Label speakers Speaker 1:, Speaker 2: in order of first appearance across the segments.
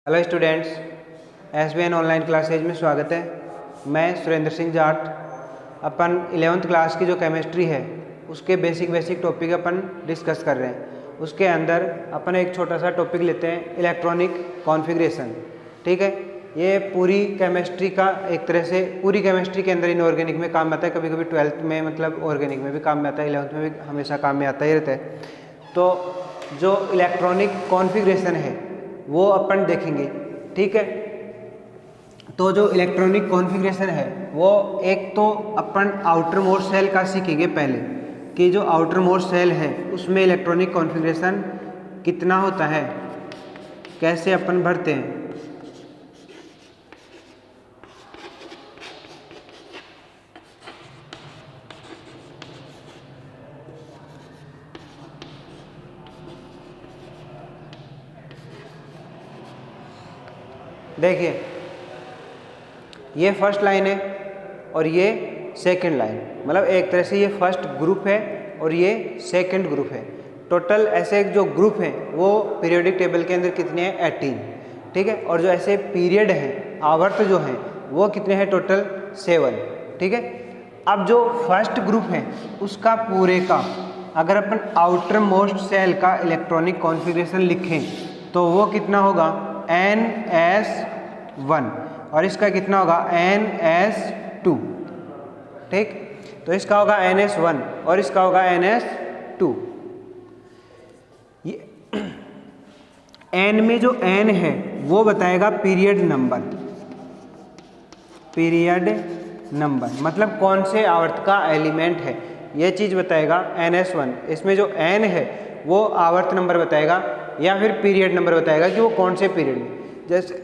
Speaker 1: Hello students, SBN online classes में स्वागत है। मैं सुरेंद्र सिंह जाट। अपन 11th क्लास की जो केमिस्ट्री है उसके बेसिक टॉपिक अपन डिस्कस कर रहे हैं। उसके अंदर अपन एक छोटा सा टॉपिक लेते हैं, इलेक्ट्रॉनिक कॉन्फ़िगरेशन। ठीक है, ये पूरी केमिस्ट्री का एक तरह से पूरी केमिस्ट्री के अंदर इनऑर्गेनिक में काम आता है। कभी कभी 12th में मतलब ऑर्गेनिक में भी काम में आता है, 11th में भी हमेशा काम में आता ही रहता है। तो जो इलेक्ट्रॉनिक कॉन्फ़िगरेशन है वो अपन देखेंगे। ठीक है, तो जो इलेक्ट्रॉनिक कॉन्फ़िगरेशन है वो एक तो अपन आउटर मोस्ट सेल का सीखेंगे पहले, कि जो आउटर मोस्ट सेल है उसमें इलेक्ट्रॉनिक कॉन्फ़िगरेशन कितना होता है, कैसे अपन भरते हैं। देखिए, ये फर्स्ट लाइन है और ये सेकंड लाइन, मतलब एक तरह से ये फर्स्ट ग्रुप है और ये सेकंड ग्रुप है। टोटल ऐसे जो ग्रुप हैं वो पीरियोडिक टेबल के अंदर कितने हैं, 18। ठीक है, और जो ऐसे पीरियड हैं, आवर्त जो हैं वो कितने हैं, टोटल 7। ठीक है, अब जो फर्स्ट ग्रुप है उसका पूरे का अगर अपन आउटर मोस्ट सेल का इलेक्ट्रॉनिक कॉन्फ़िगरेशन लिखें तो वो कितना होगा, NS1, और इसका कितना होगा, NS2। ठीक, तो इसका होगा NS1 और इसका होगा NS2। ये N में जो N है वो बताएगा पीरियड नंबर, मतलब कौन से आवर्त का एलिमेंट है, ये चीज़ बताएगा NS1। इसमें जो N है वो आवर्त नंबर बताएगा या फिर पीरियड नंबर बताएगा कि वो कौन से पीरियड में। जैसे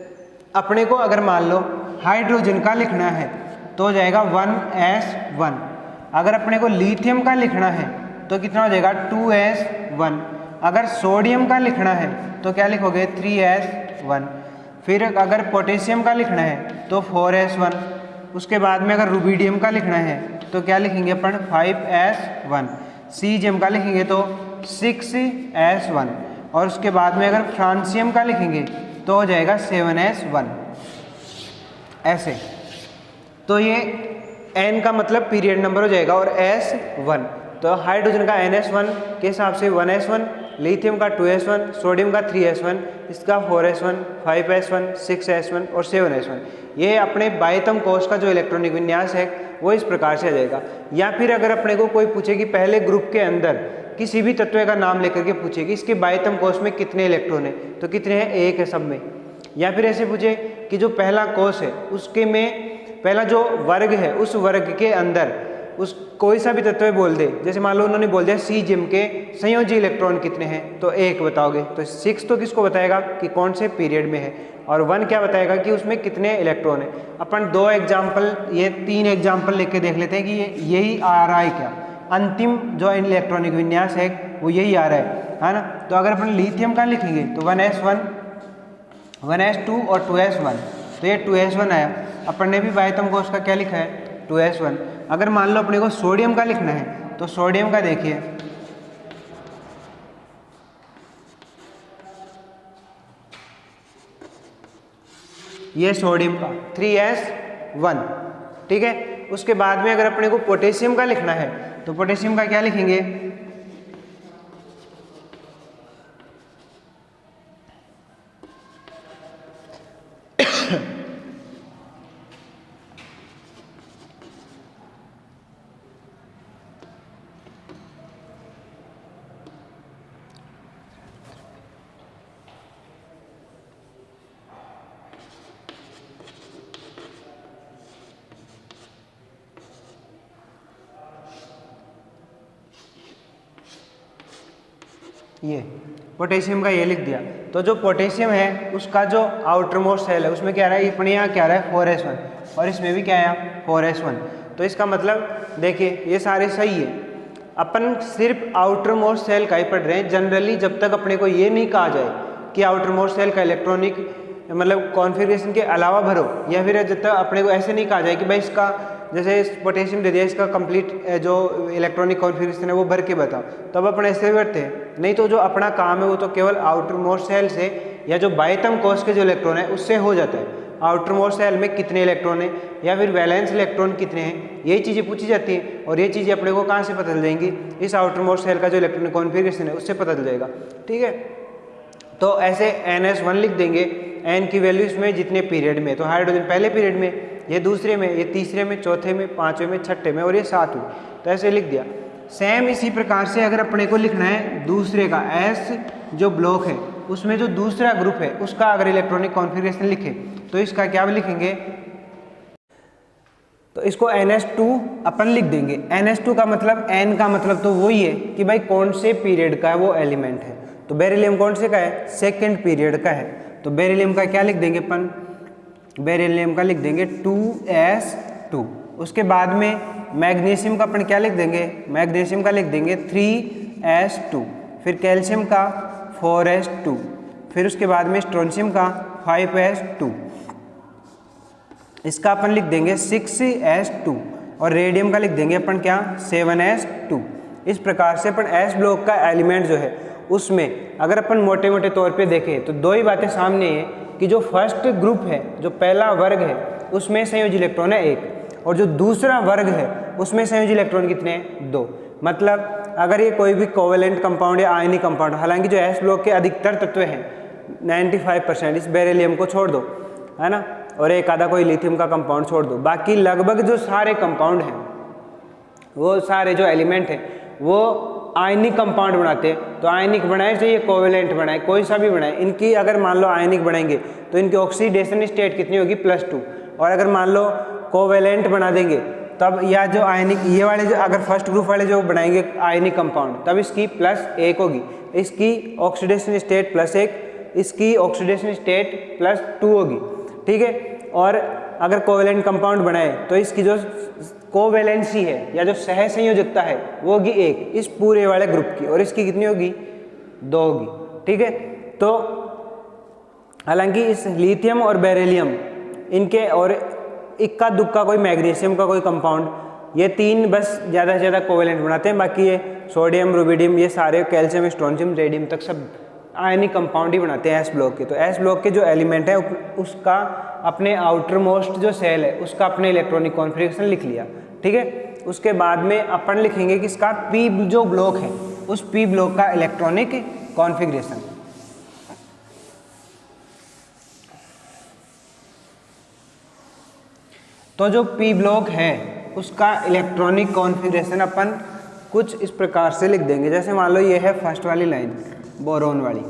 Speaker 1: अपने को अगर मान लो हाइड्रोजन का लिखना है तो हो जाएगा 1S1। अगर अपने को लिथियम का लिखना है तो कितना हो जाएगा, 2S1। अगर सोडियम का लिखना है तो क्या लिखोगे, 3S1। फिर अगर पोटेशियम का लिखना है तो 4S1। उसके बाद में अगर रुबिडियम का लिखना है तो क्या लिखेंगे अपन, 5S1। सीजियम का लिखेंगे तो 6S1। और उसके बाद में अगर फ्रांसियम का लिखेंगे तो हो जाएगा 7S1। ऐसे तो ये N का मतलब पीरियड नंबर हो जाएगा और S1। तो हाइड्रोजन का NS1 के हिसाब से 1S1, लिथियम का 2S1, सोडियम का 3S1, इसका 4S1, 5S1, 6S1 और 7S1। ये अपने बाह्यतम कोश का जो इलेक्ट्रॉनिक विन्यास है वो इस प्रकार से आ जाएगा। या फिर अगर अपने को कोई पूछे कि पहले ग्रुप के अंदर किसी भी तत्व का नाम लेकर के पूछे कि इसके बाह्यतम कोश में कितने इलेक्ट्रॉन है, तो कितने हैं, 1 है सब में। या फिर ऐसे पूछे कि जो पहला कोश है उसके में पहला जो वर्ग है उस वर्ग के अंदर उस कोई सा भी तत्व बोल दे, जैसे मान लो उन्होंने बोल दिया सीजियम के संयोजी इलेक्ट्रॉन कितने हैं, तो 1 बताओगे। तो 6 तो किसको बताएगा कि कौन से पीरियड में है, और 1 क्या बताएगा कि उसमें कितने इलेक्ट्रॉन है। अपन 2 एग्जाम्पल, ये 3 एग्जाम्पल लेके देख लेते हैं कि ये यही आ रहा है क्या, अंतिम जो इलेक्ट्रॉनिक विन्यास है वो यही आ रहा है ना। तो अगर अपन लिथियम का लिखेंगे तो 1S1, 1S2 और 2S1, तो ये 2S1 आया। अपन ने भी बाह्यतम कोश का क्या लिखा है, 2S1। अगर मान लो अपने को सोडियम का लिखना है तो सोडियम का देखिए, ये सोडियम का 3S1। ठीक है, उसके बाद में अगर अपने को पोटेशियम का लिखना है तो पोटेशियम का क्या लिखेंगे, ये पोटेशियम का ये लिख दिया। तो जो पोटेशियम है उसका जो आउटर मोस्ट सेल है उसमें क्या रहा है, अपने यहाँ क्या रहा है, 4S1, और इसमें भी क्या है, 4S1। तो इसका मतलब देखिए ये सारे सही है। अपन सिर्फ आउटर मोस्ट सेल का ही पढ़ रहे हैं। जनरली जब तक अपने को ये नहीं कहा जाए कि आउटर मोस्ट सेल का इलेक्ट्रॉनिक मतलब कॉन्फ़िगरेशन के अलावा भरो, या फिर जब तक अपने को ऐसे नहीं कहा जाए कि भाई इसका जैसे पोटेशियम दे दिया, इसका कंप्लीट जो इलेक्ट्रॉनिक कॉन्फ़िगरेशन है वो भर के बताओ, तब अपन ऐसे भरते हैं। नहीं तो जो अपना काम है वो तो केवल आउटर मोस्ट सेल से या जो बाह्यतम कोश के जो इलेक्ट्रॉन है उससे हो जाता है। आउटर मोस्ट शेल में कितने इलेक्ट्रॉन हैं या फिर वैलेंस इलेक्ट्रॉन कितने हैं, यही चीज़ें पूछी जाती हैं। और ये चीज़ें अपने को कहाँ से पता चल जाएंगी, इस आउटर मोस्ट शेल का जो इलेक्ट्रॉनिक कॉन्फ़िगरेशन है उससे पता चल जाएगा। ठीक है, तो ऐसे NS1 लिख देंगे, N की वैल्यू इसमें जितने पीरियड में, तो हाइड्रोजन पहले पीरियड में, ये दूसरे में, ये तीसरे में, चौथे में, पाँचवें में, छठे में और ये सातवें, तो ऐसे लिख दिया। सेम इसी प्रकार से अगर अपने को लिखना है दूसरे का, S जो ब्लॉक है उसमें जो दूसरा ग्रुप है उसका अगर इलेक्ट्रॉनिक कॉन्फ़िगरेशन लिखे तो इसका क्या लिखेंगे, तो इसको NS2 अपन लिख देंगे। NS2 का मतलब, N का मतलब तो वही है कि भाई कौन से पीरियड का वो एलिमेंट है। तो बेरिलियम कौन से का है, सेकेंड पीरियड का है, तो बेरिलियम का क्या लिख देंगे अपन, बेरिलियम का लिख देंगे 2s2। उसके बाद में मैग्नीशियम का अपन क्या लिख देंगे, मैग्नीशियम का लिख देंगे 3s2। फिर कैल्शियम का 4s2। फिर उसके बाद में स्ट्रोंशियम का 5s2, इसका अपन लिख देंगे 6s2। और रेडियम का लिख देंगे अपन क्या, 7s2। इस प्रकार से अपन S ब्लॉक का एलिमेंट जो है उसमें अगर अपन मोटे मोटे तौर पे देखें तो दो ही बातें सामने है कि जो फर्स्ट ग्रुप है, जो पहला वर्ग है उसमें संयोजी इलेक्ट्रॉन है 1, और जो दूसरा वर्ग है उसमें संयोजी इलेक्ट्रॉन कितने हैं, 2। मतलब अगर ये कोई भी कोवेलेंट कंपाउंड या आयनिक कंपाउंड, हालांकि जो S ब्लॉक के अधिकतर तत्व हैं 95%, इस बेरिलियम को छोड़ दो, है ना, और एक आधा कोई लिथियम का कंपाउंड छोड़ दो, बाकी लगभग जो सारे कंपाउंड हैं, वो सारे जो एलिमेंट हैं वो आयनिक कंपाउंड बनाते हैं। तो आयनिक बनाए चाहिए कोवेलेंट बनाए, कोई सा भी बनाए, इनकी अगर मान लो आयनिक बनाएंगे तो इनकी ऑक्सीडेशन स्टेट कितनी होगी, +2। और अगर मान लो कोवेलेंट बना देंगे तब, या जो आयनिक ये वाले जो अगर फर्स्ट ग्रुप वाले जो बनाएंगे आयनिक कंपाउंड, तब इसकी +1 होगी, इसकी ऑक्सीडेशन स्टेट +1, इसकी ऑक्सीडेशन स्टेट +2 होगी। ठीक है, और अगर कोवेलेंट कंपाउंड बनाए तो इसकी जो कोवेलेंसी है या जो सह संयोजकता है वो होगी 1 इस पूरे वाले ग्रुप की, और इसकी कितनी होगी, 2 होगी। ठीक है, तो हालांकि इस लिथियम और बेरिलियम इनके और इक्का दुक्का कोई मैग्नीशियम का कोई कंपाउंड, ये 3 बस ज़्यादा से ज़्यादा कोवेलेंट बनाते हैं, बाकी ये सोडियम, रुबिडियम, ये सारे कैल्शियम, स्ट्रोंशियम, रेडियम तक सब आयनिक कंपाउंड ही बनाते हैं S ब्लॉक के। तो S ब्लॉक के जो एलिमेंट है उसका अपने आउटर मोस्ट जो सेल है उसका अपने इलेक्ट्रॉनिक कॉन्फ़िगरेशन लिख लिया। ठीक है, उसके बाद में अपन लिखेंगे कि इसका P जो ब्लॉक है उस P ब्लॉक का इलेक्ट्रॉनिक कॉन्फ़िगरेशन। तो जो P ब्लॉक है उसका इलेक्ट्रॉनिक कॉन्फ़िगरेशन अपन कुछ इस प्रकार से लिख देंगे। जैसे मान लो ये है फर्स्ट वाली लाइन बोरोन वाली,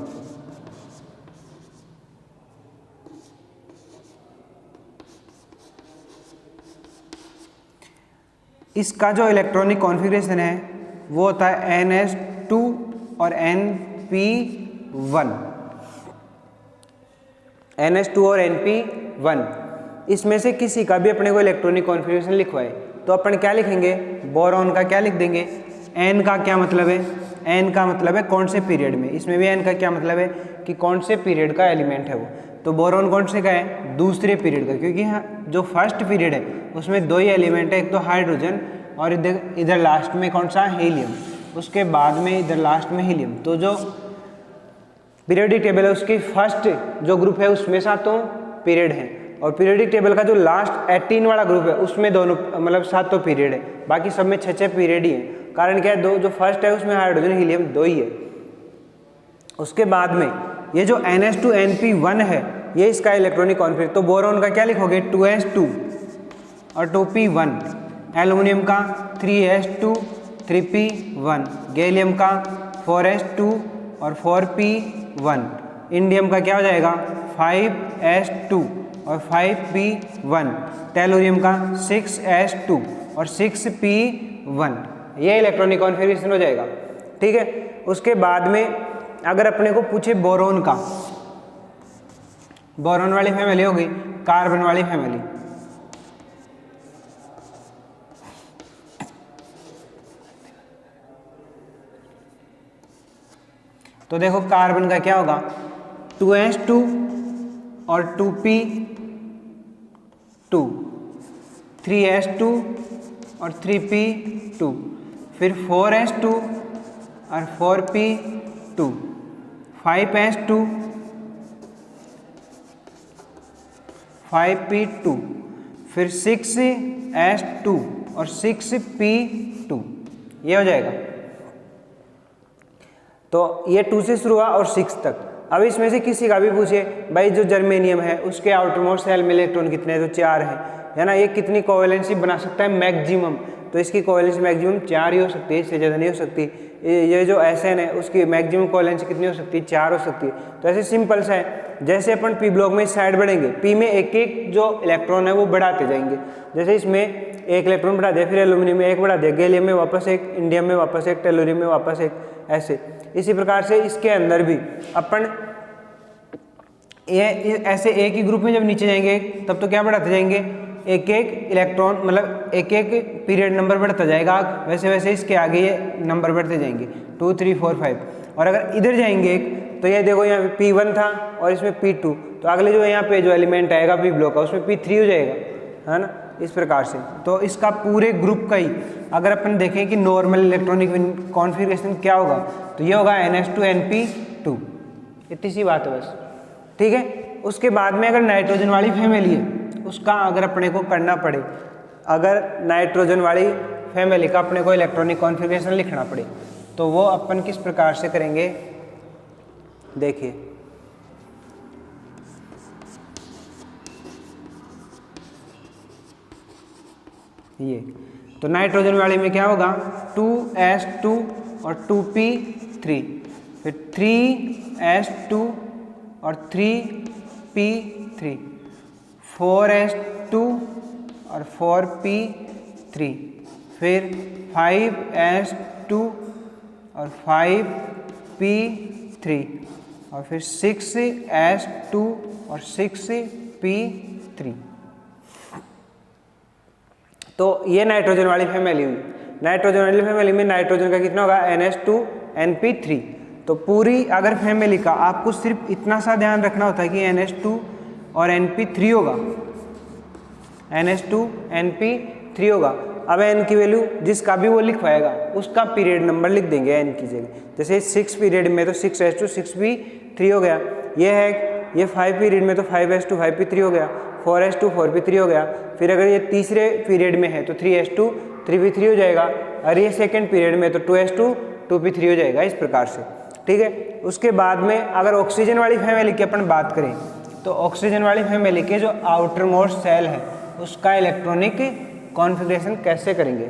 Speaker 1: इसका जो इलेक्ट्रॉनिक कॉन्फ़िगरेशन है वो होता है NS2 और NP1, NS2 और NP1। इसमें से किसी का भी अपने को इलेक्ट्रॉनिक कॉन्फ़िगरेशन लिखवाए तो अपन क्या लिखेंगे, बोरोन का क्या लिख देंगे, N का क्या मतलब है, N का मतलब है कौन से पीरियड में, इसमें भी N का क्या मतलब है कि कौन से पीरियड का एलिमेंट है वो। तो बोरोन कौन से का है, दूसरे पीरियड का, क्योंकि हाँ जो फर्स्ट पीरियड है उसमें 2 ही एलिमेंट है, एक तो हाइड्रोजन और इधर लास्ट में कौन सा, हीलियम, उसके बाद में इधर लास्ट में हीलियम। तो जो पीरियडिक टेबल है उसकी फर्स्ट जो ग्रुप है उसमें 7 पीरियड है, और पीरियडिक टेबल का जो लास्ट 18 वाला ग्रुप है उसमें दोनों मतलब 7 पीरियड है, बाकी सब में 6 पीरियड ही है। कारण क्या है, 2 जो फर्स्ट है उसमें हाइड्रोजन हीलियम 2 ही है। उसके बाद में ये जो NS2 NP1 है ये इसका इलेक्ट्रॉनिक कॉन्फ़िगरेशन। तो बोरोन का क्या लिखोगे, 2s2 और 2p1, एल्युमिनियम का 3s2 3p1, गैलियम का 4s2 और 4p1, इंडियम का क्या हो जाएगा 5s2 और 5p1, टेलुरियम का 6s2 और 6p1, ये इलेक्ट्रॉनिक कॉन्फ़िगरेशन हो जाएगा। ठीक है, उसके बाद में अगर अपने को पूछे बोरोन का, बोरोन वाली फैमिली होगी कार्बन वाली फैमिली, तो देखो कार्बन का क्या होगा, 2s2 और 2p2, 3s2 और 3p2, फिर 4s2 और 4p2, 5s2 5p2, फिर 6s2 और 6p2, ये हो जाएगा। तो ये 2 से शुरू हुआ और 6 तक। अब इसमें से किसी का भी पूछे भाई जो जर्मेनियम है उसके आउटरमोस्ट शेल में इलेक्ट्रॉन कितने हैं, तो 4 है ना, ये कितनी कोवेलेंसी बना सकता है मैक्सिमम, तो इसकी कोवेलेंसी मैक्सिमम 4 ही हो सकती है, इससे ज़्यादा नहीं हो सकती। ये जो Sn है उसकी मैक्सिमम कोवेलेंसी कितनी हो सकती है, 4 हो सकती है। तो ऐसे सिंपल सा है, जैसे अपन पी ब्लॉक में इस साइड बढ़ेंगे, पी में एक एक जो इलेक्ट्रॉन है वो बढ़ाते जाएंगे। जैसे इसमें एक इलेक्ट्रॉन बढ़ा दिया, फिर एल्यूमिनियम में एक बढ़ा दिया, गैलियम में वापस एक, इंडियम में वापस एक, टेलोरियम में वापस एक, ऐसे। इसी प्रकार से इसके अंदर भी अपन ये ऐसे एक ही ग्रुप में जब नीचे जाएंगे तब तो क्या बढ़ाते जाएंगे, एक एक इलेक्ट्रॉन, मतलब एक एक पीरियड नंबर बढ़ता जाएगा, वैसे वैसे इसके आगे ये नंबर बढ़ते जाएंगे 2 3 4 5। और अगर इधर जाएंगे तो ये देखो यहाँ पे P1 था और इसमें P2, तो अगले जो यहाँ पे जो एलिमेंट आएगा पी ब्लॉक का उसमें P3 हो जाएगा, है ना, इस प्रकार से। तो इसका पूरे ग्रुप का ही अगर अपन देखें कि नॉर्मल इलेक्ट्रॉनिक कॉन्फ़िगरेशन क्या होगा, तो ये होगा NS2NP2, इतनी सी बात है बस, ठीक है। उसके बाद में अगर नाइट्रोजन वाली फैमिली है उसका अगर अपने को करना पड़े, अगर नाइट्रोजन वाली फैमिली का अपने को इलेक्ट्रॉनिक कॉन्फ़िगरेशन लिखना पड़े, तो वो अपन किस प्रकार से करेंगे, देखिए। ये तो नाइट्रोजन वाले में क्या होगा, 2s2 और 2p3, फिर 3s2 और 3p3, 4s2 और 4p3, फिर 5s2 और 5p3, और फिर 6s2 और 6p3। तो ये नाइट्रोजन वाली फैमिली हुई। नाइट्रोजन वाली फैमिली में नाइट्रोजन का कितना होगा, NH2NP3। तो पूरी अगर फैमिली का आपको सिर्फ इतना सा ध्यान रखना होता है कि NH2 और NP3 होगा, NH2NP3 होगा। अब n की वैल्यू जिसका भी वो लिखवाएगा उसका पीरियड नंबर लिख देंगे n की जगह। जैसे 6 पीरियड में तो 6s2 6p3 हो गया, ये 5 पीरियड में तो 5s2 5p3 हो गया, 4s2 4p3 हो गया। फिर अगर ये तीसरे पीरियड में है तो 3s2 3p3 हो जाएगा, और ये सेकंड पीरियड में तो 2s2 2p3 हो जाएगा, इस प्रकार से, ठीक है। उसके बाद में अगर ऑक्सीजन वाली फैमिली की अपन बात करें तो ऑक्सीजन वाली फैमिली के जो आउटर मोस्ट सेल है उसका इलेक्ट्रॉनिक कॉन्फ़िगरेशन कैसे करेंगे।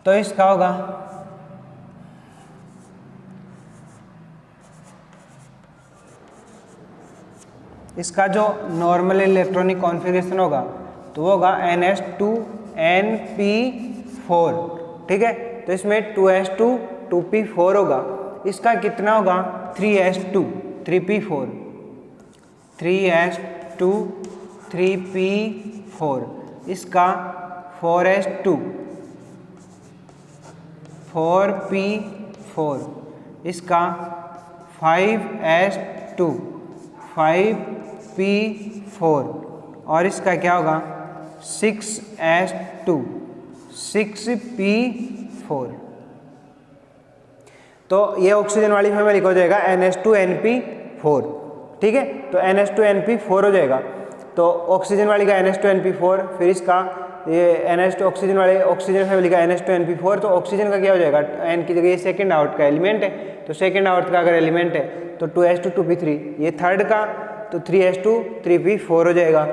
Speaker 1: तो इसका होगा इसका जो नॉर्मल इलेक्ट्रॉनिक कॉन्फ़िगरेशन होगा तो वो होगा NS2NP4, ठीक है। तो इसमें 2s2 2p4 होगा, इसका कितना होगा 3s2 3p4, 3s2 3p4, इसका 4s2 4p4, इसका 5s2 5p4, और इसका क्या होगा 6s2 6p4। तो ये ऑक्सीजन वाली फैमिली का हो जाएगा NH2NP4, ठीक है। तो NH2NP4 हो जाएगा। तो ऑक्सीजन वाली का NH2NP4, फिर इसका ये NH2 ऑक्सीजन फैमिली का NH2NP4। तो ऑक्सीजन का क्या हो जाएगा, N की जगह ये सेकेंड आवर्त का एलिमेंट है, तो सेकेंड आवर्त का अगर एलिमेंट है तो 2s2 2p3, ये थर्ड का तो 3s2 3p4 हो जाएगा।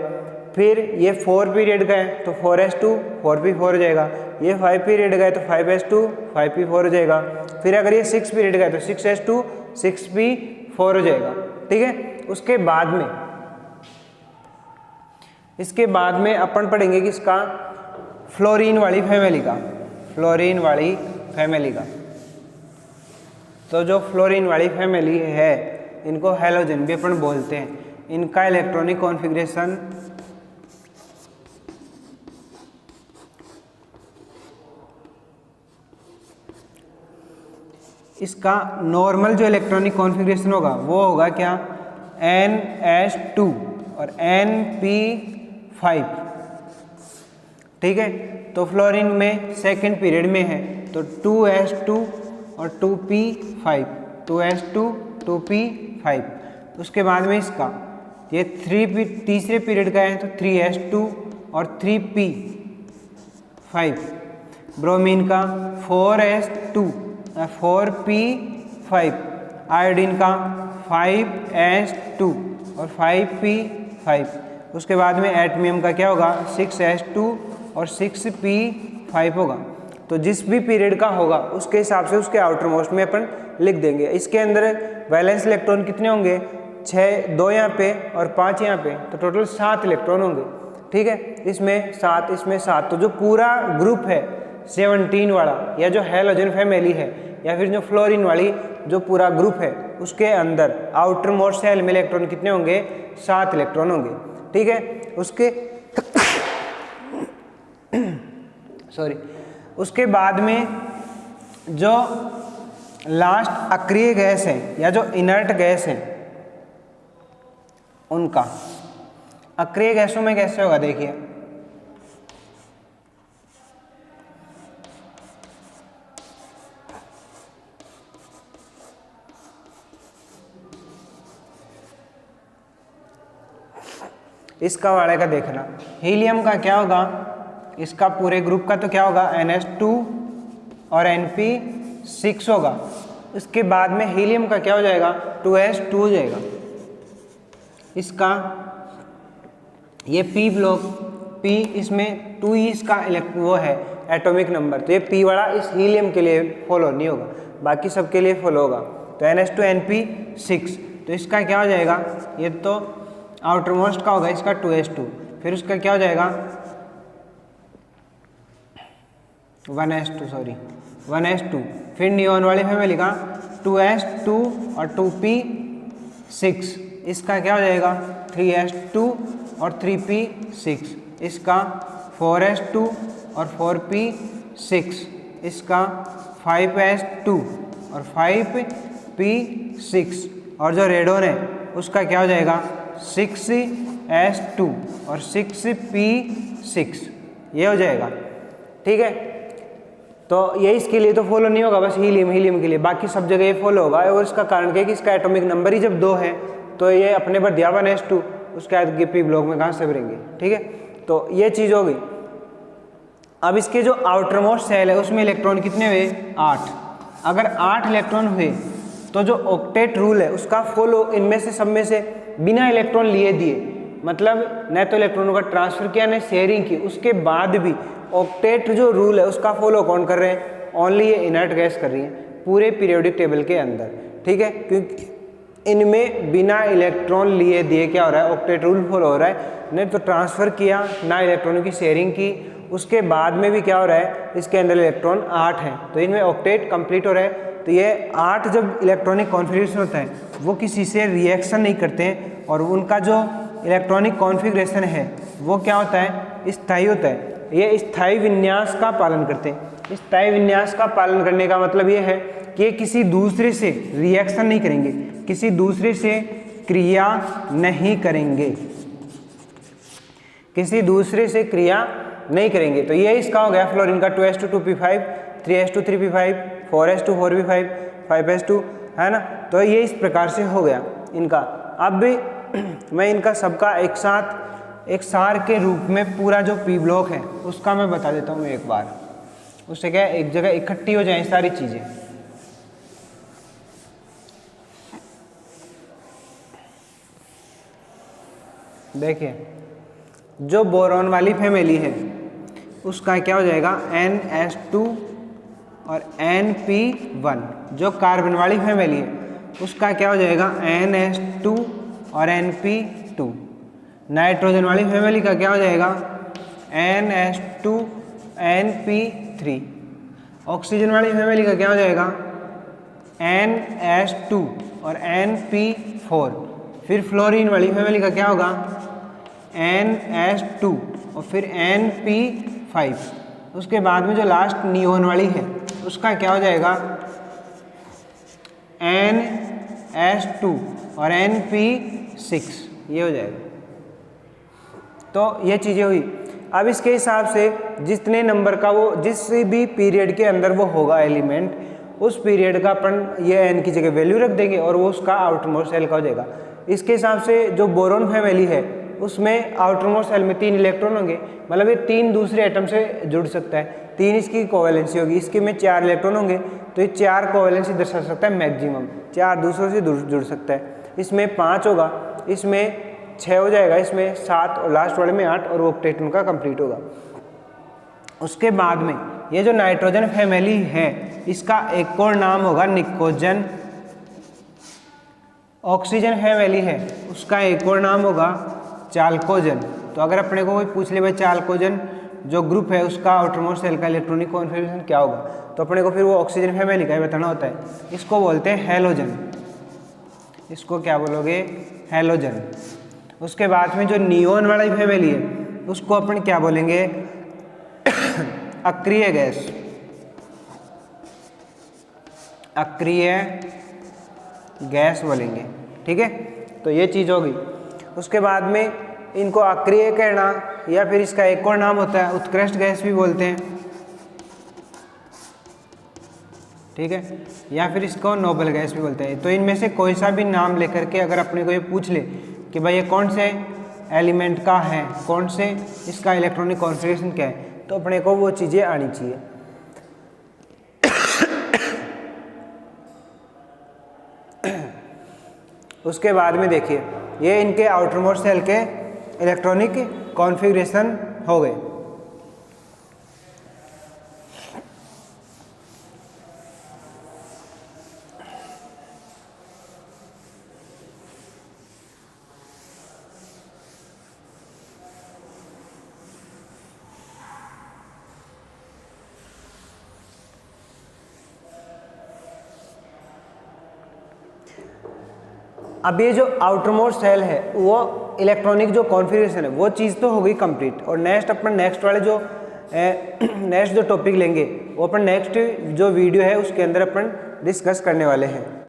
Speaker 1: फिर ये 4 पीरियड का है तो 4s2 4p4 हो जाएगा, ये 5 पीरियड का है तो 5s2 5p4 हो जाएगा। फिर अगर ये 6 पीरियड का है तो 6s2 6p4 हो जाएगा, ठीक है। इसके बाद में अपन पढ़ेंगे कि इसका फ्लोरीन वाली फैमिली का। तो जो फ्लोरीन वाली फैमिली है इनको हैलोजन भी अपन बोलते हैं। इनका इलेक्ट्रॉनिक कॉन्फ़िगरेशन इसका नॉर्मल जो इलेक्ट्रॉनिक कॉन्फ़िगरेशन होगा वो होगा क्या, NH2 और NP5, ठीक है। तो फ्लोरीन में सेकंड पीरियड में है तो 2S2 और 2P5, 2S2 2P5। उसके बाद में इसका ये तीसरे पीरियड का है तो 3S2 और 3P5। ब्रोमीन का 4S2 4P5। आयोडीन का 5S2 और 5P5। उसके बाद में एटमियम का क्या होगा, 6S2 और 6P5 होगा। तो जिस भी पीरियड का होगा उसके हिसाब से उसके आउटर मोस्ट में अपन लिख देंगे। इसके अंदर वैलेंस इलेक्ट्रॉन कितने होंगे, 6, 2 यहाँ पे और 5 यहाँ पे, तो टोटल 7 इलेक्ट्रॉन होंगे, ठीक है। इसमें 7, इसमें 7, तो जो पूरा ग्रुप है 17 वाला, या जो हैलोजन फैमिली है, या फिर जो फ्लोरीन वाली जो पूरा ग्रुप है, उसके अंदर आउटर मोस्ट सेल में इलेक्ट्रॉन कितने होंगे, 7 इलेक्ट्रॉन होंगे, ठीक है। उसके बाद में जो लास्ट अक्रिय गैस है या जो इनर्ट गैस है, उनका अक्रिय गैसों में कैसे होगा, देखिए इसका वाले का देखना। हीलियम का क्या होगा, इसका पूरे ग्रुप का तो क्या होगा, NH2 और NP6 होगा। इसके बाद में हीलियम का क्या हो जाएगा, 2S2 हो जाएगा। इसका ये P ब्लॉक, P इसमें 2 ही इसका वो है एटॉमिक नंबर, तो ये P वाला इस हीलियम के लिए फॉलो नहीं होगा, बाकी सब के लिए फॉलो होगा। तो NH2 NP6, तो इसका क्या हो जाएगा, ये तो आउटर मोस्ट का होगा इसका 2S2, फिर उसका क्या हो जाएगा 1S2, फिर नियॉन वाली फैमिली का 2S2 और 2P6, इसका क्या हो जाएगा 3S2 और 3P6, इसका 4S2 और 4P6, इसका 5S2 और 5P6, और जो रेडोन है उसका क्या हो जाएगा 6S2 और 6P6, ये हो जाएगा, ठीक है। तो ये इसके लिए तो फॉलो नहीं होगा, बस हीलियम के लिए, बाकी सब जगह ये फॉलो होगा। और इसका कारण क्या है कि इसका एटॉमिक नंबर ही जब 2 है तो ये अपने पर दिया 1S2, उसके बाद P ब्लॉक में कहाँ से भरेंगे, ठीक है। तो ये चीज़ हो गई। अब इसके जो आउटर मोस्ट सेल है उसमें इलेक्ट्रॉन कितने हुए, 8। अगर 8 इलेक्ट्रॉन हुए तो जो ऑक्टेट रूल है उसका फॉलो इनमें से सब में से बिना इलेक्ट्रॉन लिए दिए, मतलब न तो इलेक्ट्रॉनों का ट्रांसफर किया न शेयरिंग की, उसके बाद भी ऑक्टेट जो रूल है उसका फॉलो कौन कर रहे हैं, ओनली ये इनर्ट गैस कर रही है पूरे पीरियोडिक टेबल के अंदर, ठीक है। क्योंकि इनमें बिना इलेक्ट्रॉन लिए दिए क्या हो रहा है, ऑक्टेट रूल फॉलो हो रहा है, नहीं तो ट्रांसफ़र किया ना इलेक्ट्रॉनों की शेयरिंग की, उसके बाद में भी क्या हो रहा है, इसके अंदर इलेक्ट्रॉन 8 हैं, तो इनमें ऑक्टेट कंप्लीट हो रहा है। तो ये 8 जब इलेक्ट्रॉनिक कॉन्फ़िगरेशन होता है वो किसी से रिएक्शन नहीं करते हैं, और उनका जो इलेक्ट्रॉनिक कॉन्फ़िगरेशन है वो क्या होता है, स्थायी होता है। ये स्थायी विन्यास का पालन करते हैं। स्थायी विन्यास का पालन करने का मतलब ये है कि किसी दूसरे से रिएक्शन नहीं करेंगे, किसी दूसरे से क्रिया नहीं करेंगे, किसी दूसरे से क्रिया नहीं करेंगे। तो ये इसका हो गया फ्लोरीन का 2S2 2P5, 3S2 3P5, 4S2 4P5, 5S2, है ना। तो ये इस प्रकार से हो गया इनका। अब भी मैं इनका सबका एक साथ एक सार के रूप में पूरा जो P ब्लॉक है उसका मैं बता देता हूँ एक बार, उससे क्या एक जगह इकट्ठी हो जाए सारी चीज़ें। देखिए जो बोरॉन वाली फैमिली है उसका क्या हो जाएगा NS2 और NP1। जो कार्बन वाली फैमिली है उसका क्या हो जाएगा NS2 और NP2। नाइट्रोजन वाली फैमिली का क्या हो जाएगा NS2 NP3। ऑक्सीजन वाली फैमिली का क्या हो जाएगा NS2 और NP4। फिर फ्लोरीन वाली फैमिली का क्या होगा NS2 और फिर NP5। उसके बाद में जो लास्ट नियोन वाली है उसका क्या हो जाएगा NS2 और NP6, ये हो जाएगा। तो ये चीज़ें हुई। अब इसके हिसाब से जितने नंबर का वो जिस भी पीरियड के अंदर वो होगा एलिमेंट, उस पीरियड का अपन ये n की जगह वैल्यू रख देंगे और वो उसका आउटर मोस्ट सेल का हो जाएगा। इसके हिसाब से जो बोरोन फैमिली है उसमें आउटर मोस्ट सेल में 3 इलेक्ट्रॉन होंगे, मतलब ये 3 दूसरे एटम से जुड़ सकता है, 3 इसकी कोवैलेंसी होगी, इसके में 4 इलेक्ट्रॉन होंगे, तो ये 4 कोवैलेंसी दर्शा सकता है मैक्सिमम, 4 दूसरों से जुड़ सकता है। इसमें 5 होगा, इसमें 6 हो जाएगा, इसमें 7 और लास्ट वाले में 8 और वो ऑक्टेट उनका कंप्लीट होगा। उसके बाद में ये जो नाइट्रोजन फैमिली है इसका एक और नाम होगा निकोजन। ऑक्सीजन फैमिली है उसका एक और नाम होगा चाल्कोजन। तो अगर अपने को कोई पूछ ले भाई चाल्कोजन जो ग्रुप है उसका आउटरमोस्ट सेल का इलेक्ट्रॉनिक कॉन्फ़िगरेशन क्या होगा, तो अपने को फिर वो ऑक्सीजन फैमिली का ही बताना होता है। इसको बोलते हैं हैलोजन, इसको क्या बोलोगे, हैलोजन। उसके बाद में जो नियोन वाली फैमिली है उसको अपन क्या बोलेंगे, अक्रिय गैस, अक्रिय गैस बोलेंगे। ठीक है, तो ये चीज़ होगी। उसके बाद में इनको अक्रिय कहना या फिर इसका एक और नाम होता है उत्कृष्ट गैस भी बोलते हैं। ठीक है, या फिर इसको नोबल गैस भी बोलते हैं। तो इनमें से कोई सा भी नाम लेकर के अगर अपने को ये पूछ ले कि भाई ये कौन से एलिमेंट का है, कौन से इसका इलेक्ट्रॉनिक कॉन्फ़िगरेशन क्या है, तो अपने को वो चीज़ें आनी चाहिए। उसके बाद में देखिए ये इनके आउटरमोस्ट सेल के इलेक्ट्रॉनिक कॉन्फ़िगरेशन हो गए। अब ये जो आउटरमोस्ट सेल है वो इलेक्ट्रॉनिक जो कॉन्फ़िगरेशन है वो चीज़ तो हो गई कंप्लीट। और नेक्स्ट वाले जो नेक्स्ट जो टॉपिक लेंगे वो अपन नेक्स्ट जो वीडियो है उसके अंदर अपन डिस्कस करने वाले हैं।